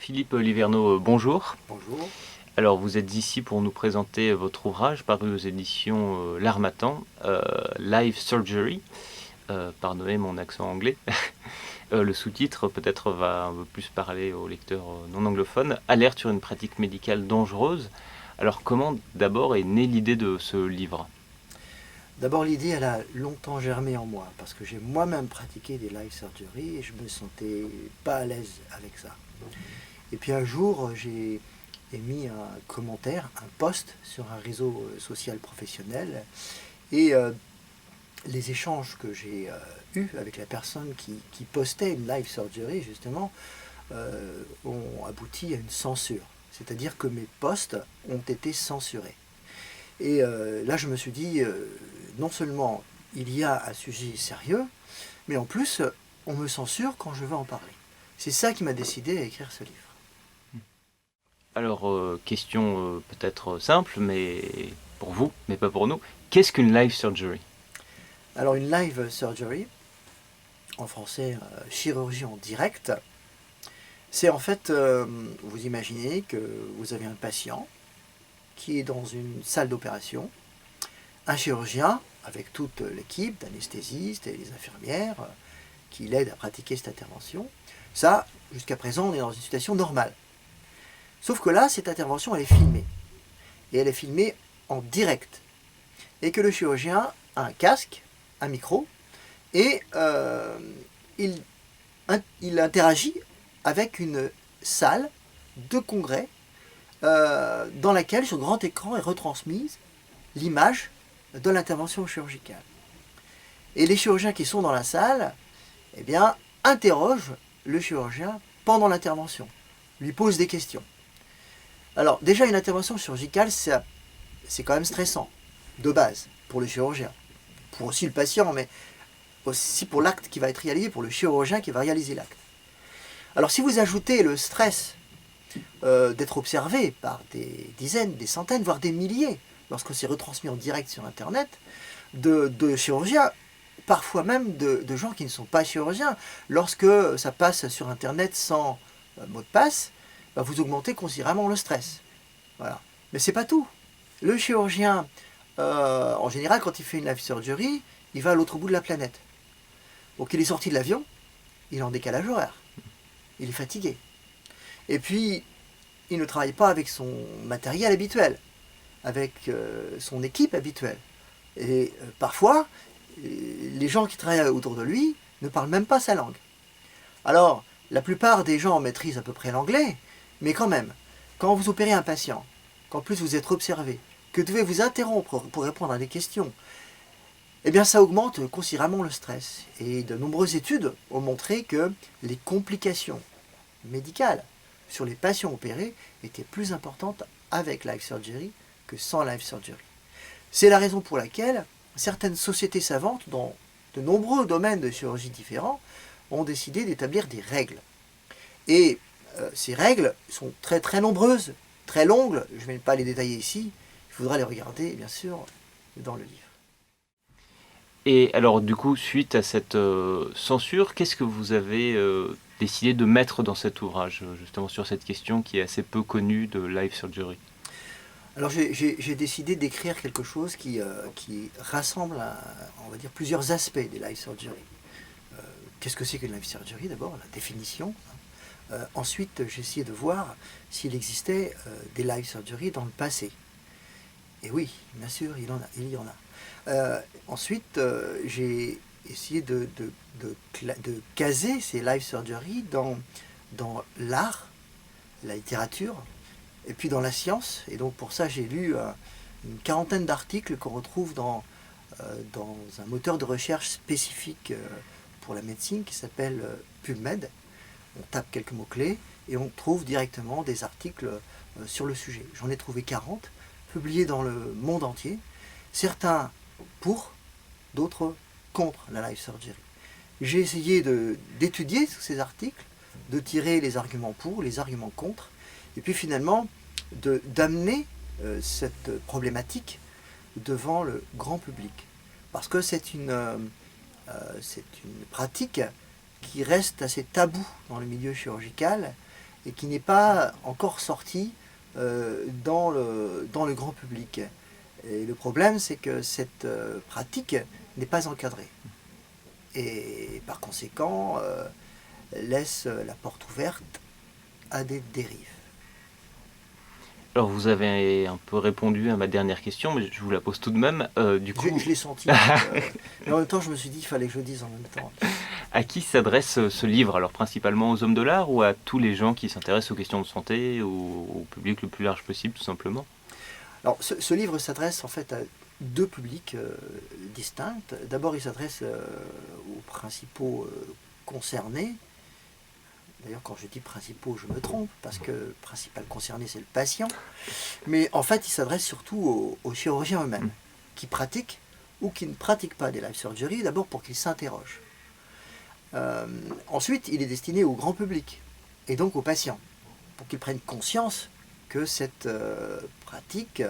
Philippe Liverneau, bonjour. Bonjour. Alors vous êtes ici pour nous présenter votre ouvrage paru aux éditions L'Harmattan, Live Surgery, pardonnez mon accent anglais. Le sous-titre peut-être va un peu plus parler aux lecteurs non anglophones, Alerte sur une pratique médicale dangereuse. Alors comment d'abord est née l'idée de ce livre? D'abord, l'idée, elle a longtemps germé en moi, parce que j'ai moi-même pratiqué des live surgery et je me sentais pas à l'aise avec ça. Et puis un jour, j'ai émis un commentaire, un post sur un réseau social professionnel, et les échanges que j'ai eus avec la personne qui postait une live surgery, justement, ont abouti à une censure. C'est-à-dire que mes posts ont été censurés. Et là, je me suis dit, non seulement il y a un sujet sérieux, mais en plus, on me censure quand je veux en parler. C'est ça qui m'a décidé à écrire ce livre. Alors question peut-être simple, mais pour vous, mais pas pour nous. Qu'est-ce qu'une live surgery? Alors, une live surgery, en français, chirurgie en direct, c'est en fait, vous imaginez que vous avez un patient qui est dans une salle d'opération, un chirurgien avec toute l'équipe d'anesthésistes et les infirmières qui l'aident à pratiquer cette intervention. Ça, jusqu'à présent, on est dans une situation normale. Sauf que là, cette intervention, elle est filmée. Et elle est filmée en direct. Et que le chirurgien a un casque, un micro, et il interagit avec une salle de congrès dans laquelle, sur grand écran, est retransmise l'image de l'intervention chirurgicale. Et les chirurgiens qui sont dans la salle, eh bien, interrogent le chirurgien pendant l'intervention, lui posent des questions. Alors, déjà, une intervention chirurgicale, c'est quand même stressant, de base, pour le chirurgien. Pour aussi le patient, mais aussi pour l'acte qui va être réalisé, pour le chirurgien qui va réaliser l'acte. Alors, si vous ajoutez le stress d'être observé par des dizaines, des centaines, voire des milliers, lorsque c'est retransmis en direct sur Internet, de chirurgiens, parfois même de gens qui ne sont pas chirurgiens, lorsque ça passe sur Internet sans mot de passe, bah, vous augmentez considérablement le stress. Voilà. Mais c'est pas tout. Le chirurgien, en général, quand il fait une live surgery, il va à l'autre bout de la planète. Donc il est sorti de l'avion, il est en décalage horaire, il est fatigué. Et puis, il ne travaille pas avec son matériel habituel, avec son équipe habituelle. Et parfois, les gens qui travaillent autour de lui ne parlent même pas sa langue. Alors, la plupart des gens maîtrisent à peu près l'anglais, mais quand même, quand vous opérez un patient, qu'en plus vous êtes observé, que vous devez vous interrompre pour répondre à des questions, eh bien ça augmente considérablement le stress. Et de nombreuses études ont montré que les complications médicales sur les patients opérés étaient plus importantes avec live surgery que sans live surgery. C'est la raison pour laquelle certaines sociétés savantes, dans de nombreux domaines de chirurgie différents, ont décidé d'établir des règles. Et ces règles sont très très nombreuses, très longues, je ne vais pas les détailler ici, il faudra les regarder bien sûr dans le livre. Et alors du coup, suite à cette censure, qu'est-ce que vous avez décidé de mettre dans cet ouvrage, justement sur cette question qui est assez peu connue de live surgery? Alors j'ai décidé d'écrire quelque chose qui rassemble, on va dire, plusieurs aspects des live surgery. Qu'est-ce que c'est qu'une live surgery d'abord, la définition. Ensuite, j'ai essayé de voir s'il existait des live surgery dans le passé. Et oui, bien sûr, il y en a. Ensuite, j'ai essayé de caser ces live surgery dans l'art, la littérature, et puis dans la science. Et donc pour ça, j'ai lu une quarantaine d'articles qu'on retrouve dans un moteur de recherche spécifique pour la médecine qui s'appelle PubMed. On tape quelques mots-clés et on trouve directement des articles sur le sujet. J'en ai trouvé 40, publiés dans le monde entier. Certains pour, d'autres contre la live surgery. J'ai essayé d'étudier ces articles, de tirer les arguments pour, les arguments contre, et puis finalement d'amener cette problématique devant le grand public. Parce que c'est une pratique qui reste assez taboue dans le milieu chirurgical et qui n'est pas encore sorti dans le grand public. Et le problème, c'est que cette pratique n'est pas encadrée. Et par conséquent, laisse la porte ouverte à des dérives. Alors vous avez un peu répondu à ma dernière question, mais je vous la pose tout de même. Du coup, Je l'ai senti, mais en même temps, je me suis dit qu'il fallait que je le dise en même temps. à qui s'adresse ce livre? Alors principalement aux hommes de l'art ou à tous les gens qui s'intéressent aux questions de santé, au public le plus large possible, tout simplement? Alors, ce livre s'adresse en fait à deux publics distincts. D'abord, il s'adresse aux principaux concernés. D'ailleurs, quand je dis principaux, je me trompe, parce que le principal concerné, c'est le patient. Mais en fait, il s'adresse surtout aux chirurgiens eux-mêmes, qui pratiquent ou qui ne pratiquent pas des live surgery, d'abord pour qu'ils s'interrogent. Ensuite, il est destiné au grand public, et donc aux patients, pour qu'ils prennent conscience que cette pratique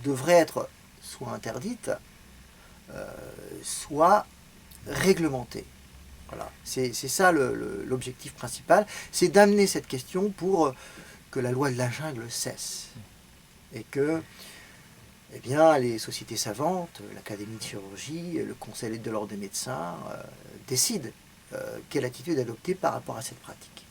devrait être soit interdite, soit réglementée. Voilà. C'est ça l'objectif principal, c'est d'amener cette question pour que la loi de la jungle cesse. Et que eh bien, les sociétés savantes, l'Académie de chirurgie, le Conseil de l'ordre des médecins décident quelle attitude adopter par rapport à cette pratique.